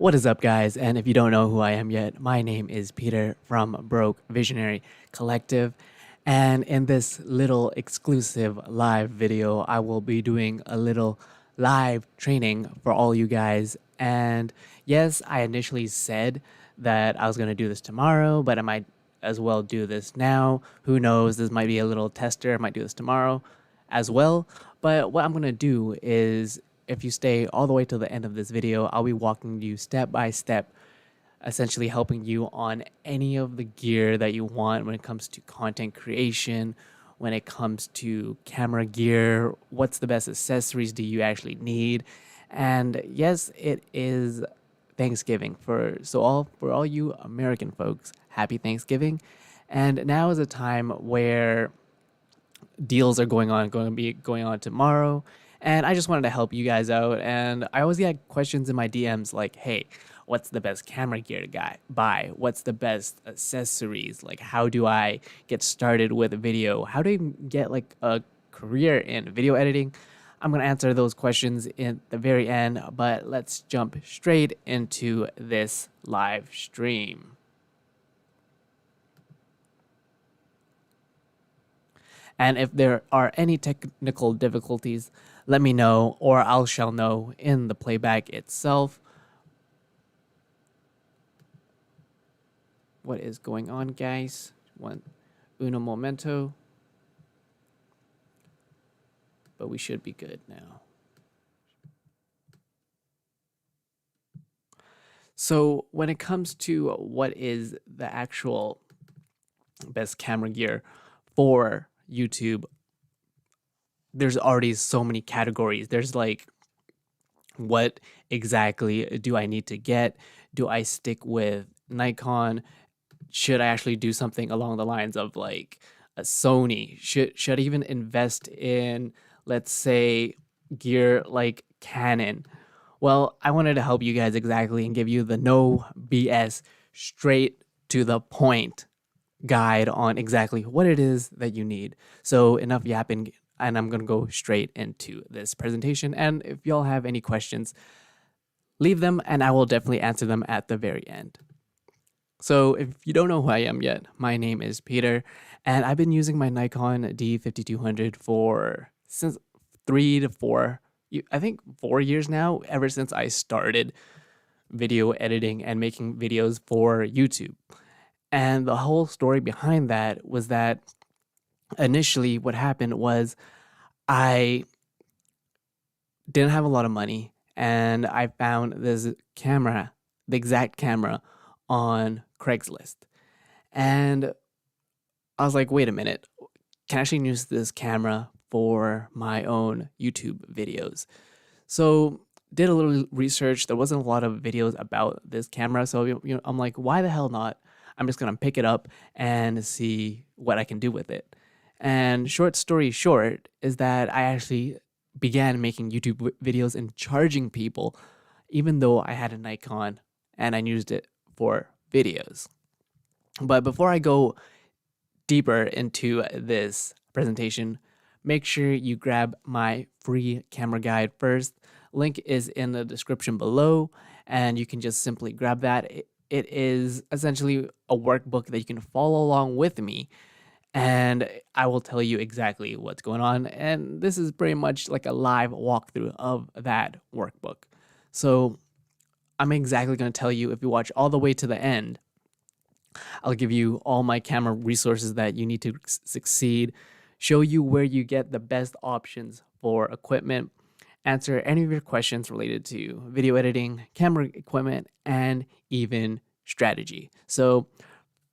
What is up, guys? And if you don't know who I am yet, my name is Peter from Broke Visionary Collective. And in this little exclusive live video, I will be doing a little live training for all you guys. And yes, I initially said that I was going to do this tomorrow, but I might as well do this now. Who knows? This might be a little tester. I might do this tomorrow as well. But what I'm going to do is, if you stay all the way to the end of this video, I'll be walking you step by step, essentially helping you on any of the gear that you want when it comes to content creation, when it comes to camera gear, what's the best accessories do you actually need. And yes, it is Thanksgiving for all you American folks, happy Thanksgiving. And now is a time where deals are going to be going on tomorrow, and I just wanted to help you guys out. And I always get questions in my DMs like, hey, what's the best camera gear to buy? What's the best accessories? Like, how do I get started with video? How do I get like a career in video editing? I'm going to answer those questions in the very end, but let's jump straight into this live stream. And if there are any technical difficulties, let me know, or I shall know in the playback itself. What is going on, guys? Uno momento. But we should be good now. So when it comes to what is the actual best camera gear for YouTube, there's already so many categories. There's like, what exactly do I need to get? Do I stick with Nikon? Should I actually do something along the lines of like a Sony? Should I even invest in, let's say, gear like Canon? Well, I wanted to help you guys exactly and give you the no BS, straight to the point guide on exactly what it is that you need. So enough yapping, and I'm going to go straight into this presentation. And if y'all have any questions, leave them and I will definitely answer them at the very end. So if you don't know who I am yet, my name is Peter, and I've been using my Nikon D5200 for since 3 to 4, I think 4 years now, ever since I started video editing and making videos for YouTube. And the whole story behind that was that initially what happened was I didn't have a lot of money, and I found this camera, the exact camera, on Craigslist. And I was like, wait a minute, can I actually use this camera for my own YouTube videos? So did a little research. There wasn't a lot of videos about this camera. So I'm like, why the hell not? I'm just going to pick it up and see what I can do with it. And short story short is that I actually began making YouTube videos and charging people, even though I had a Nikon and I used it for videos. But before I go deeper into this presentation, make sure you grab my free camera guide first. Link is in the description below, and you can just simply grab that. It is essentially a workbook that you can follow along with me, and I will tell you exactly what's going on. And this is pretty much like a live walkthrough of that workbook. So I'm exactly going to tell you, if you watch all the way to the end, I'll give you all my camera resources that you need to succeed, show you where you get the best options for equipment, answer any of your questions related to video editing, camera equipment, and even strategy. So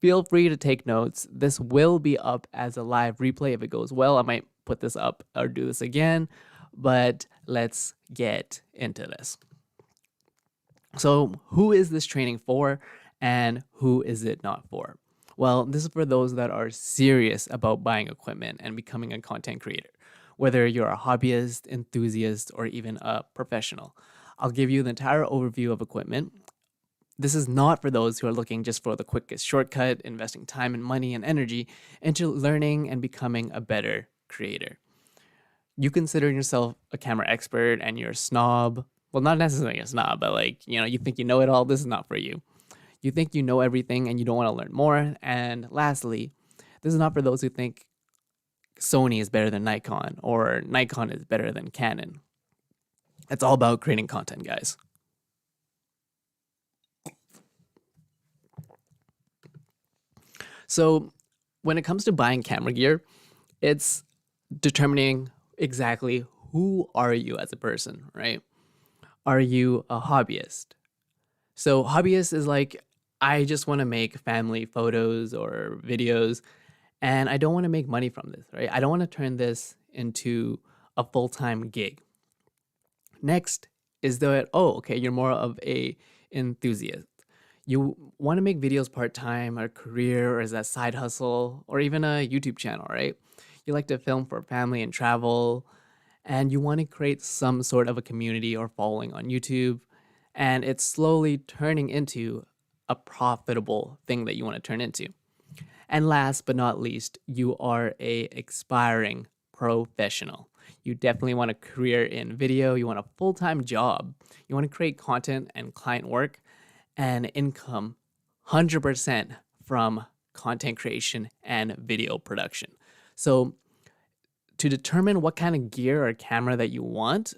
feel free to take notes. This will be up as a live replay if it goes well. I might put this up or do this again, but let's get into this. So who is this training for, and who is it not for? Well, this is for those that are serious about buying equipment and becoming a content creator, whether you're a hobbyist, enthusiast, or even a professional. I'll give you the entire overview of equipment. This is not for those who are looking just for the quickest shortcut, investing time and money and energy into learning and becoming a better creator. You consider yourself a camera expert and you're a snob, Well, not necessarily it's not, but like, you think you know it all, this is not for you. You think you know everything and you don't want to learn more. And lastly, this is not for those who think Sony is better than Nikon or Nikon is better than Canon. It's all about creating content, guys. So when it comes to buying camera gear, it's determining exactly who are you as a person, right? Are you a hobbyist? So hobbyist is like, I just want to make family photos or videos and I don't want to make money from this, right? I don't want to turn this into a full-time gig. Next is that, oh, okay, you're more of a enthusiast. You want to make videos part-time or career or as a side hustle or even a YouTube channel, right? You like to film for family and travel, and you want to create some sort of a community or following on YouTube, and it's slowly turning into a profitable thing that you want to turn into. And last but not least, you are a aspiring professional. You definitely want a career in video, you want a full-time job, you want to create content and client work and income 100% from content creation and video production. So to determine what kind of gear or camera that you want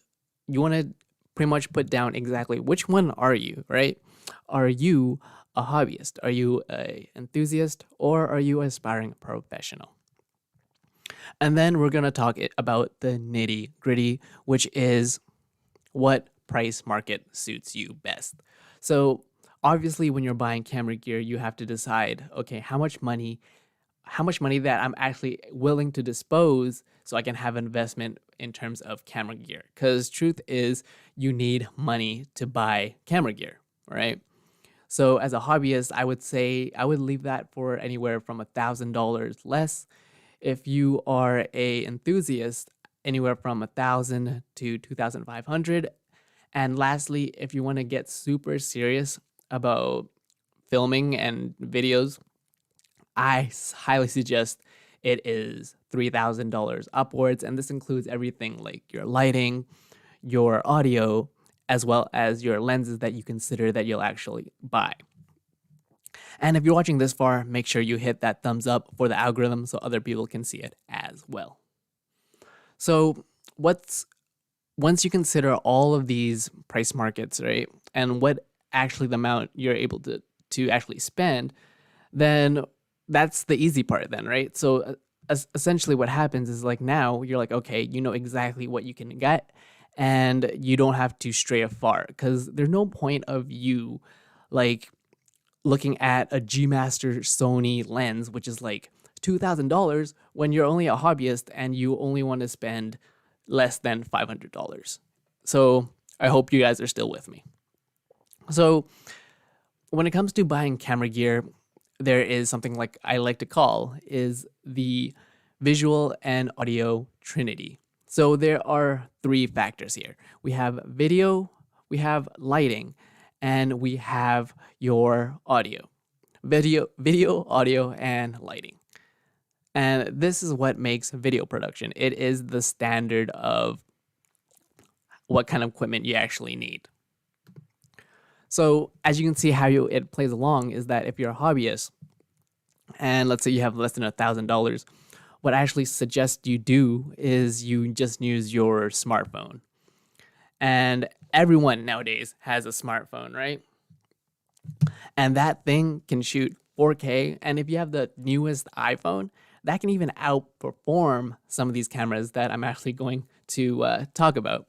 to pretty much put down exactly which one are you, right? Are you a hobbyist? Are you an enthusiast? Or are you an aspiring professional? And then we're going to talk about the nitty gritty, which is what price market suits you best. So obviously when you're buying camera gear, you have to decide, okay, how much money that I'm actually willing to dispose so I can have an investment in terms of camera gear. Because truth is, you need money to buy camera gear, right? So as a hobbyist, I would say I would leave that for anywhere from $1,000 less. If you are a enthusiast, anywhere from $1,000 to $2,500. And lastly, if you want to get super serious about filming and videos, I highly suggest it is $3,000 upwards. And this includes everything like your lighting, your audio, as well as your lenses that you consider that you'll actually buy. And if you're watching this far, make sure you hit that thumbs up for the algorithm so other people can see it as well. So once you consider all of these price markets, right, and what actually the amount you're able to actually spend, then that's the easy part then, right? So essentially what happens is like now you're like, okay, you know exactly what you can get and you don't have to stray far because there's no point of you like looking at a G Master Sony lens, which is like $2,000 when you're only a hobbyist and you only want to spend less than $500. So I hope you guys are still with me. So when it comes to buying camera gear, there is something like I like to call is the visual and audio trinity. So there are three factors here. We have video, we have lighting, and we have your audio. Video, audio, and lighting. And this is what makes video production. It is the standard of what kind of equipment you actually need. So as you can see how it plays along is that if you're a hobbyist and let's say you have less than $1,000, what I actually suggest you do is you just use your smartphone. And everyone nowadays has a smartphone, right? And that thing can shoot 4K. And if you have the newest iPhone, that can even outperform some of these cameras that I'm actually going to talk about.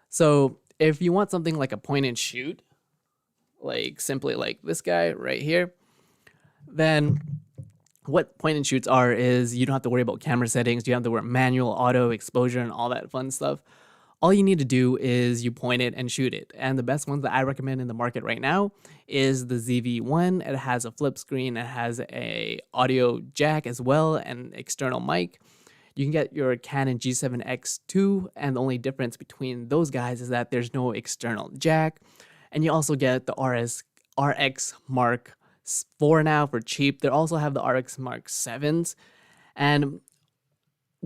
So if you want something like a point and shoot, like simply like this guy right here, then what point and shoots are is you don't have to worry about camera settings. You don't have to worry manual, auto, exposure, and all that fun stuff. All you need to do is you point it and shoot it. And the best ones that I recommend in the market right now is the ZV-1. It has a flip screen. It has a audio jack as well and external mic. You can get your Canon G7X II, and the only difference between those guys is that there's no external jack. And you also get the RX Mark IV now for cheap. They also have the RX Mark 7s. And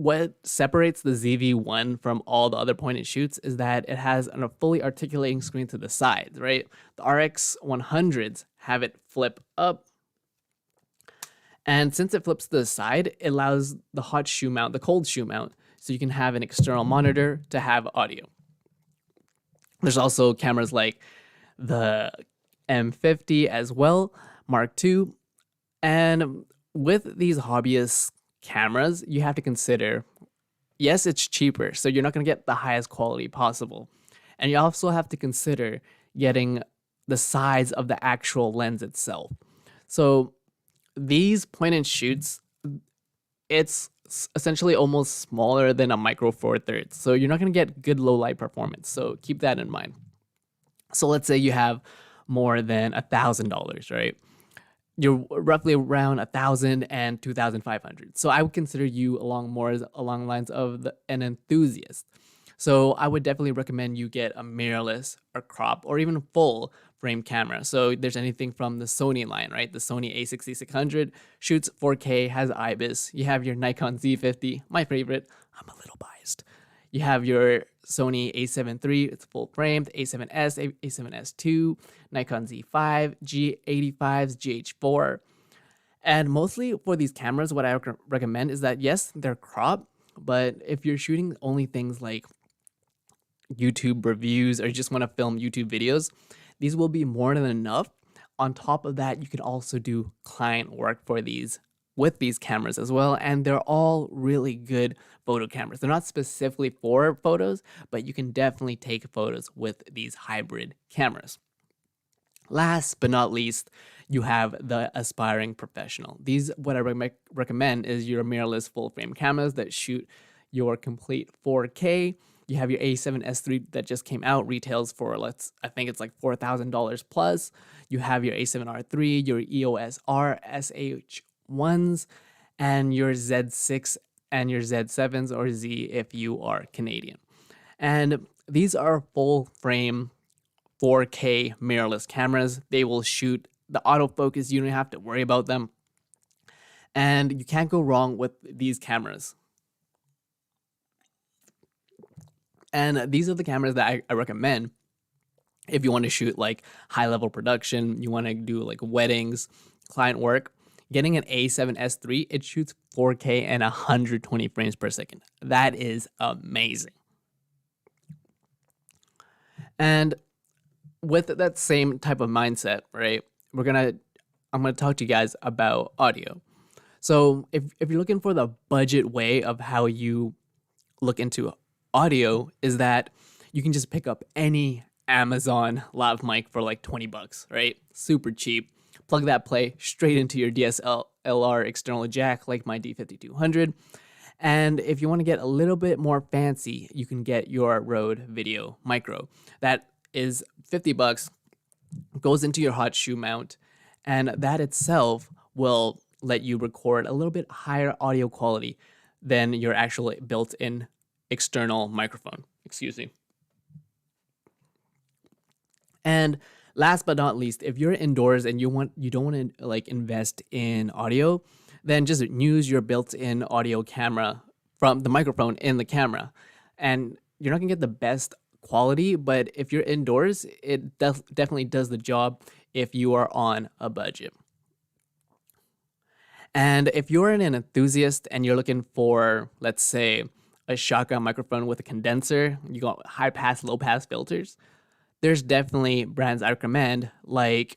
what separates the ZV-1 from all the other point and shoots is that it has a fully articulating screen to the sides, right? The RX100s have it flip up. And since it flips to the side, it allows the hot shoe mount, the cold shoe mount, so you can have an external monitor to have audio. There's also cameras like the M50 as well, Mark II. And with these hobbyist cameras, you have to consider, yes, it's cheaper, so you're not going to get the highest quality possible. And you also have to consider getting the size of the actual lens itself. So these point and shoots, it's essentially almost smaller than a Micro Four Thirds. So you're not going to get good low light performance. So keep that in mind. So let's say you have more than $1,000, right? You're roughly around 1,000 and 2,500. So I would consider you along the lines of an enthusiast. So I would definitely recommend you get a mirrorless or crop or even full frame camera. So there's anything from the Sony line, right? The Sony A6600 shoots 4K, has IBIS. You have your Nikon Z50, my favorite. I'm a little biased. You have your Sony A7 III, it's full framed, A7S, A7S II, Nikon Z5, G85s, GH4. And mostly for these cameras, what I recommend is that, yes, they're cropped, but if you're shooting only things like YouTube reviews or you just want to film YouTube videos, these will be more than enough. On top of that, you can also do client work for these with these cameras as well, and they're all really good photo cameras. They're not specifically for photos, but you can definitely take photos with these hybrid cameras. Last but not least, you have the aspiring professional. These, what I recommend is your mirrorless full frame cameras that shoot your complete 4K. You have your A7S III that just came out, retails for I think it's like $4,000 plus. You have your A7R III, your EOS R SH1s, and your Z6 and your Z7s or Z if you are Canadian. And these are full frame 4K mirrorless cameras. They will shoot the autofocus. You don't have to worry about them. And you can't go wrong with these cameras. And these are the cameras that I recommend if you want to shoot like high level production, you want to do like weddings, client work. Getting an A7S III, it shoots 4K and 120 frames per second. That is amazing. And with that same type of mindset, right, I'm gonna talk to you guys about audio. So if you're looking for the budget way of how you look into audio, is that you can just pick up any Amazon lav mic for like $20, right? Super cheap. Plug that play straight into your DSLR external jack like my D5200. And if you want to get a little bit more fancy, you can get your Rode Video Micro. That is $50, goes into your hot shoe mount, and that itself will let you record a little bit higher audio quality than your actual built-in external microphone. Excuse me. And last but not least, if you're indoors and you don't want to like invest in audio, then just use your built-in audio camera from the microphone in the camera. And you're not gonna get the best quality, but if you're indoors, it definitely does the job if you are on a budget. And if you're an enthusiast and you're looking for, let's say, a shotgun microphone with a condenser, you got high pass, low pass filters, there's definitely brands I recommend, like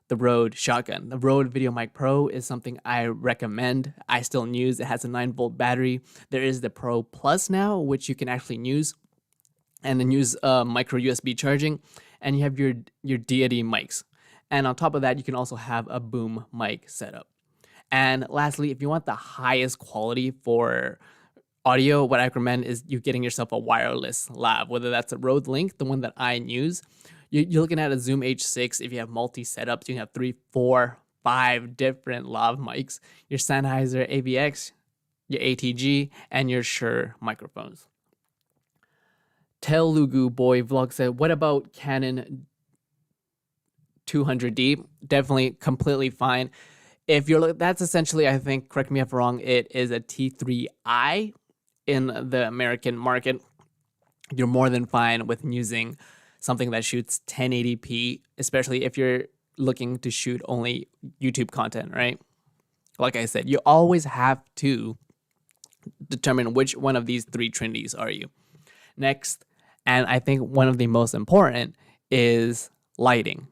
the Rode Shotgun. The Rode Video Mic Pro is something I recommend. I still use. It has a 9-volt battery. There is the Pro Plus now, which you can actually use, and then use micro USB charging. And you have your deity mics. And on top of that, you can also have a boom mic setup. And lastly, if you want the highest quality for audio, what I recommend is you getting yourself a wireless lav, whether that's a Rode Link, the one that I use. You're looking at a Zoom H6. If you have multi setups, you can have 3, 4, 5 different lav mics, your Sennheiser AVX, your ATG, and your Shure microphones. Telugu Boy Vlog said, what about Canon 200D? Definitely completely fine. If you're that's essentially, I think, correct me if I'm wrong, it is a T3i. in the American market, you're more than fine with using something that shoots 1080p, especially if you're looking to shoot only YouTube content, right? Like I said, you always have to determine which one of these three trendies are you. Next, and I think one of the most important, is lighting.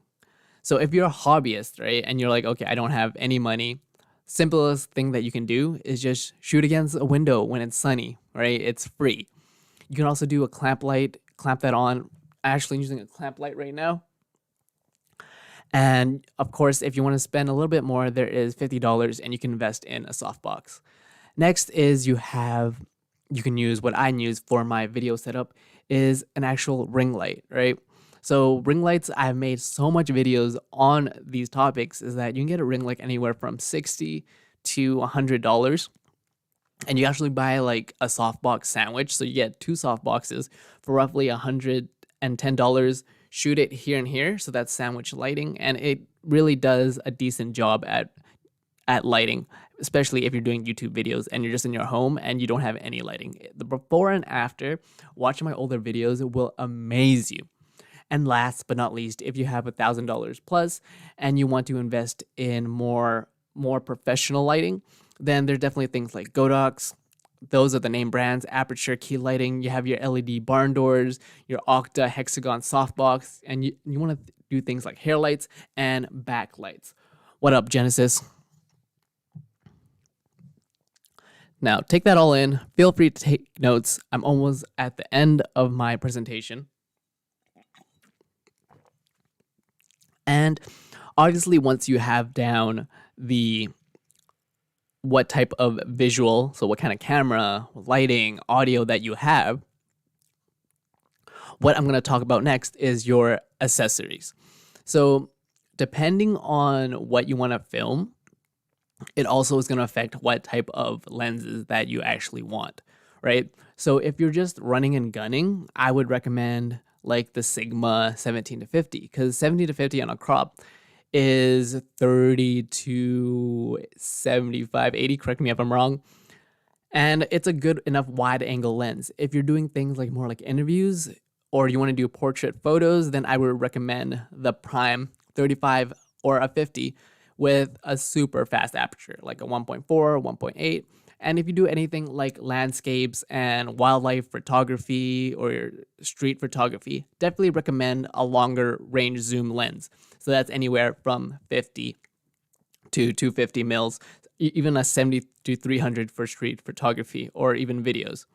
So if you're a hobbyist, right, and you're like, okay, I don't have any money, simplest thing that you can do is just shoot against a window when it's sunny, right? It's free. You can also do a clamp light, clamp that on. I'm actually using a clamp light right now. And of course, if you want to spend a little bit more, there is $50 and you can invest in a softbox. Next is you can use what I use for my video setup is an actual ring light, right? So ring lights, I've made so much videos on these topics, is that you can get a ring light anywhere from $60 to $100. And you actually buy like a softbox sandwich. So you get two softboxes for roughly $110. Shoot it here and here. So that's sandwich lighting. And it really does a decent job at lighting, especially if you're doing YouTube videos and you're just in your home and you don't have any lighting. The before and after, watching my older videos will amaze you. And last but not least, if you have $1,000 plus and you want to invest in more professional lighting, then there's definitely things like Godox. Those are the name brands. Aperture key lighting. You have your LED barn doors, your Octa hexagon softbox, and you want to do things like hair lights and backlights. What up, Genesis? Now, take that all in. Feel free to take notes. I'm almost at the end of my presentation. And obviously, once you have down what type of visual, so what kind of camera, lighting, audio that you have, what I'm going to talk about next is your accessories. So depending on what you want to film, it also is going to affect what type of lenses that you actually want, right? So if you're just running and gunning, I would recommend like the Sigma 17 to 50, because 70 to 50 on a crop is 30 to 75, 80, correct me if I'm wrong. And it's a good enough wide angle lens. If you're doing things like more like interviews or you want to do portrait photos, then I would recommend the Prime 35 or a 50 with a super fast aperture, like a 1.4, 1.8. And if you do anything like landscapes and wildlife photography or street photography, definitely recommend a longer range zoom lens. So that's anywhere from 50 to 250 mils, even a 70 to 300 for street photography or even videos.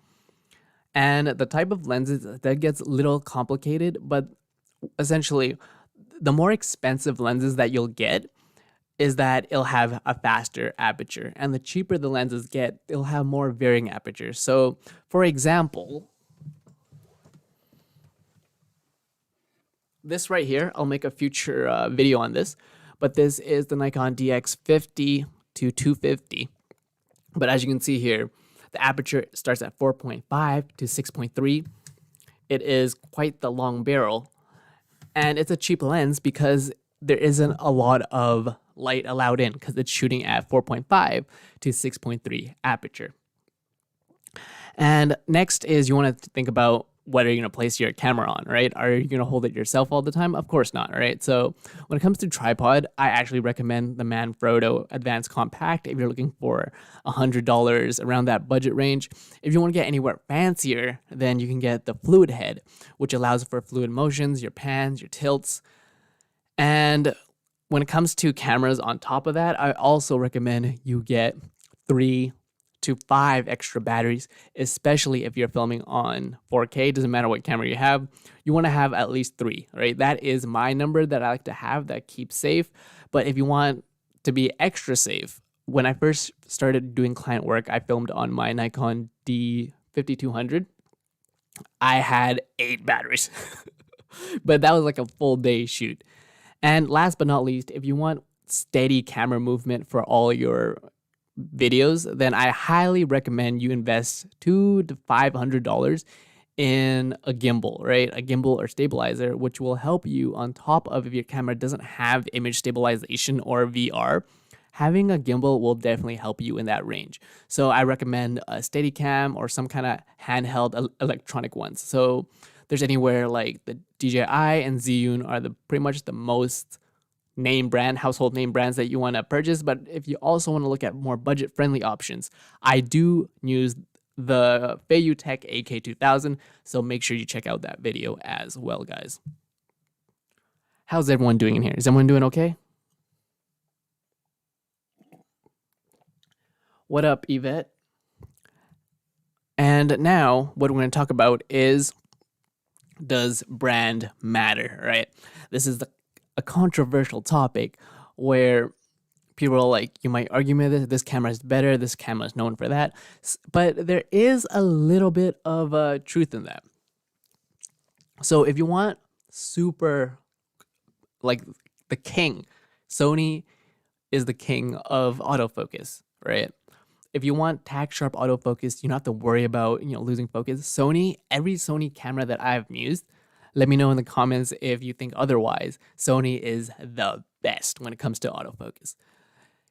And the type of lenses, that gets a little complicated, but essentially the more expensive lenses that you'll get is that it'll have a faster aperture, and the cheaper the lenses get, it'll have more varying apertures. So for example, this right here, I'll make a future video on this, but this is the Nikon DX50 to 250. But as you can see here, the aperture starts at 4.5 to 6.3. It is quite the long barrel, and it's a cheap lens because there isn't a lot of light allowed in because it's shooting at 4.5 to 6.3 aperture. And next is you want to think about what are you going to place your camera on, right? Are you going to hold it yourself all the time? Of course not, right? So when it comes to tripod, I actually recommend the Manfrotto Advanced Compact if you're looking for $100 around that budget range. If you want to get anywhere fancier, then you can get the fluid head, which allows for fluid motions, your pans, your tilts. And when it comes to cameras on top of that, I also recommend you get 3 to 5 extra batteries, especially if you're filming on 4K. Doesn't matter what camera you have, you want to have at least 3, right? That is my number that I like to have that keeps safe. But if you want to be extra safe, when I first started doing client work, I filmed on my Nikon D5200. I had 8 batteries, but that was like a full day shoot. And last but not least, if you want steady camera movement for all your videos, then I highly recommend you invest $200 to $500 in a gimbal, right? A gimbal or stabilizer, which will help you on top of if your camera doesn't have image stabilization or VR, having a gimbal will definitely help you in that range. So I recommend a Steadicam or some kind of handheld electronic ones. So there's anywhere like the DJI and Zhiyun are pretty much the most household name brands that you want to purchase. But if you also want to look at more budget friendly options, I do use the Tech AK2000. So make sure you check out that video as well, guys. How's everyone doing in here? Is everyone doing okay? What up, Yvette? And now what we're going to talk about is, does brand matter, right? This is a controversial topic where people are like, you might argue with this camera is better, this camera is known for that. But there is a little bit of truth in that. So if you want super, like the king, Sony is the king of autofocus, right? If you want tack sharp autofocus, you don't have to worry about, losing focus. Every Sony camera that I've used, let me know in the comments if you think otherwise. Sony is the best when it comes to autofocus.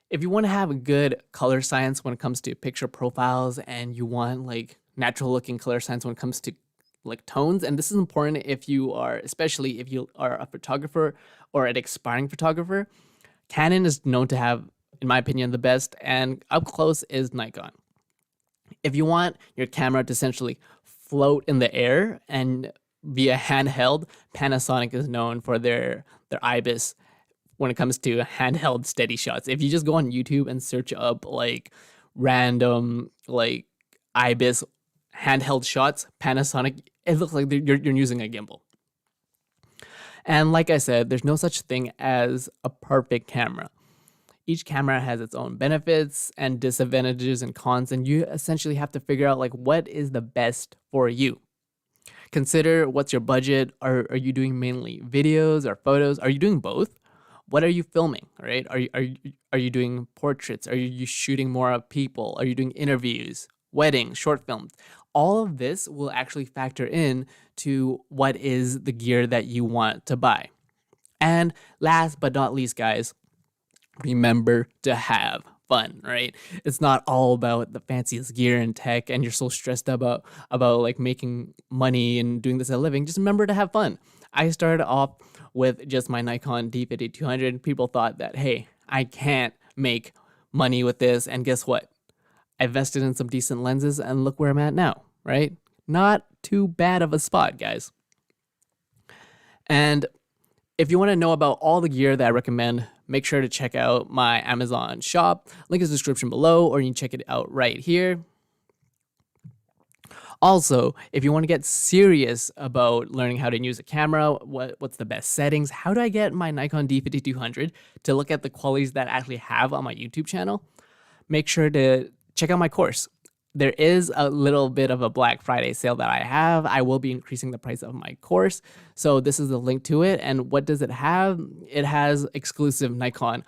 If you want to have a good color science when it comes to picture profiles, and you want like natural looking color science when it comes to like tones, and this is important especially if you are a photographer or an aspiring photographer, Canon is known to have, in my opinion, the best, and up close is Nikon. If you want your camera to essentially float in the air and be a handheld, Panasonic is known for their IBIS when it comes to handheld steady shots. If you just go on YouTube and search up like random like IBIS handheld shots, Panasonic, it looks like you're using a gimbal. And like I said, there's no such thing as a perfect camera. Each camera has its own benefits and disadvantages and cons, and you essentially have to figure out like what is the best for you. Consider what's your budget. Are you doing mainly videos or photos? Are you doing both? What are you filming, right? Are you doing portraits? Are you shooting more of people? Are you doing interviews, weddings, short films? All of this will actually factor in to what is the gear that you want to buy. And last but not least, guys, remember to have fun, right? It's not all about the fanciest gear and tech and you're so stressed about like making money and doing this as a living. Just remember to have fun. I started off with just my Nikon D5200. People thought that, hey, I can't make money with this, and guess what? I invested in some decent lenses and look where I'm at now, right? Not too bad of a spot, guys. And if you want to know about all the gear that I recommend, make sure to check out my Amazon shop. Link is in the description below, or you can check it out right here. Also, if you want to get serious about learning how to use a camera, what's the best settings, how do I get my Nikon D5200 to look at the qualities that I actually have on my YouTube channel, make sure to check out my course. There is a little bit of a Black Friday sale that I have. I will be increasing the price of my course. So this is the link to it. And what does it have? It has exclusive Nikon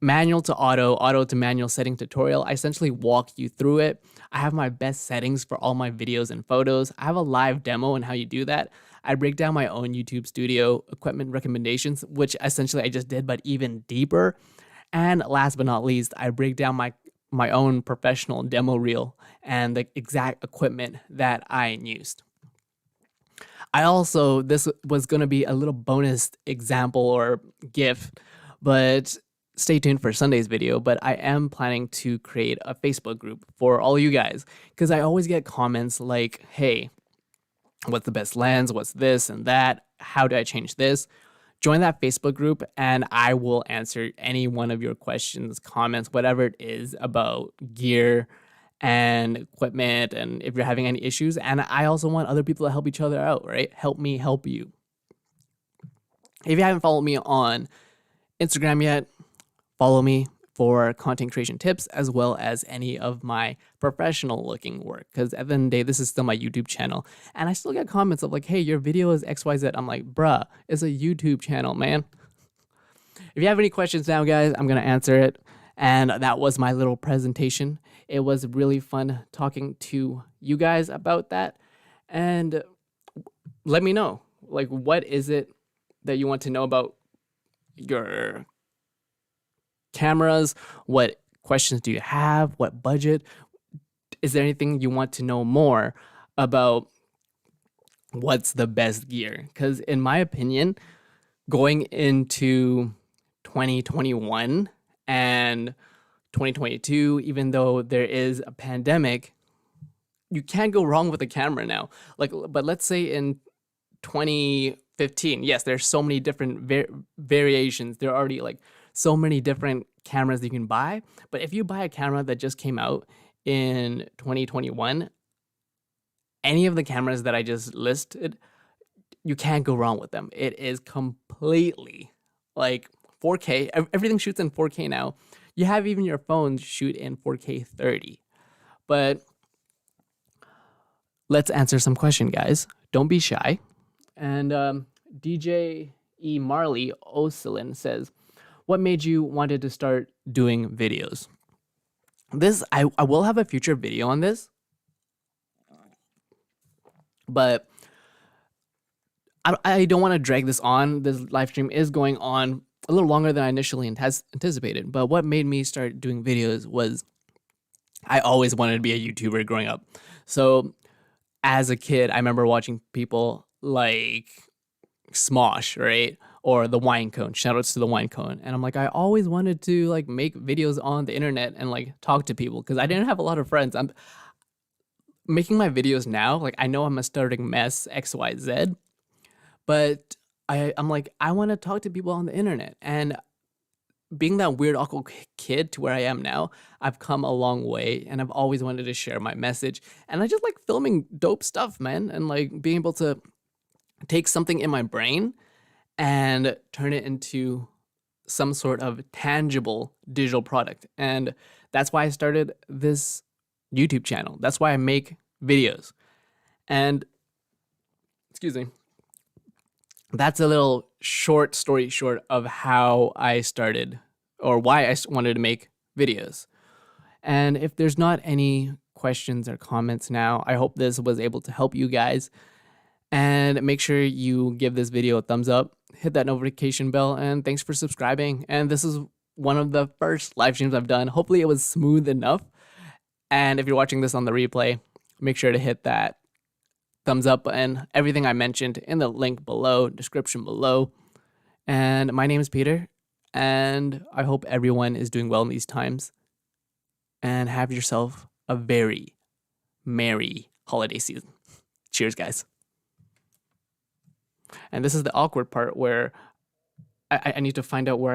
manual to auto, auto to manual setting tutorial. I essentially walk you through it. I have my best settings for all my videos and photos. I have a live demo on how you do that. I break down my own YouTube studio equipment recommendations, which essentially I just did, but even deeper. And last but not least, I break down my own professional demo reel and the exact equipment that I used. This was going to be a little bonus example or gift, but stay tuned for Sunday's video. But I am planning to create a Facebook group for all you guys, because I always get comments like, hey, what's the best lens? What's this and that? How do I change this? Join that Facebook group and I will answer any one of your questions, comments, whatever it is about gear and equipment, and if you're having any issues. And I also want other people to help each other out, right? Help me help you. If you haven't followed me on Instagram yet, follow me for content creation tips, as well as any of my professional looking work. Because at the end of the day, this is still my YouTube channel. And I still get comments of like, hey, your video is XYZ. I'm like, bruh, it's a YouTube channel, man. If you have any questions now, guys, I'm going to answer it. And that was my little presentation. It was really fun talking to you guys about that. And let me know, like, what is it that you want to know about your cameras? What questions do you have? What budget? Is there anything you want to know more about what's the best gear? Because in my opinion, going into 2021 and 2022, even though there is a pandemic, you can't go wrong with a camera now. Like, but let's say in 2015, yes, there's so many different variations. There are already like so many different cameras you can buy. But if you buy a camera that just came out in 2021, any of the cameras that I just listed, you can't go wrong with them. It is completely like 4K. Everything shoots in 4K now. You have even your phones shoot in 4K 30. But let's answer some question, guys. Don't be shy. And DJ E. Marley Ocelin says, what made you wanted to start doing videos? This, I will have a future video on this, but I don't want to drag this on. This live stream is going on a little longer than I initially anticipated. But what made me start doing videos was I always wanted to be a YouTuber growing up. So as a kid, I remember watching people like Smosh, right? Or the Wine Cone. Shoutouts to the Wine Cone. And I'm like, I always wanted to like make videos on the internet and like talk to people because I didn't have a lot of friends. I'm making my videos now. Like I know I'm a starting mess, XYZ, but I'm like, I want to talk to people on the internet. And being that weird, awkward kid to where I am now, I've come a long way and I've always wanted to share my message. And I just like filming dope stuff, man. And like being able to take something in my brain and turn it into some sort of tangible digital product. And that's why I started this YouTube channel. That's why I make videos. And excuse me, that's a little short story short of how I started or why I wanted to make videos. And if there's not any questions or comments now, I hope this was able to help you guys. And make sure you give this video a thumbs up, hit that notification bell, and thanks for subscribing. And this is one of the first live streams I've done. Hopefully it was smooth enough. And if you're watching this on the replay, make sure to hit that thumbs up and everything I mentioned in the link below, description below. And my name is Peter, and I hope everyone is doing well in these times. And have yourself a very merry holiday season. Cheers, guys. And this is the awkward part where I need to find out where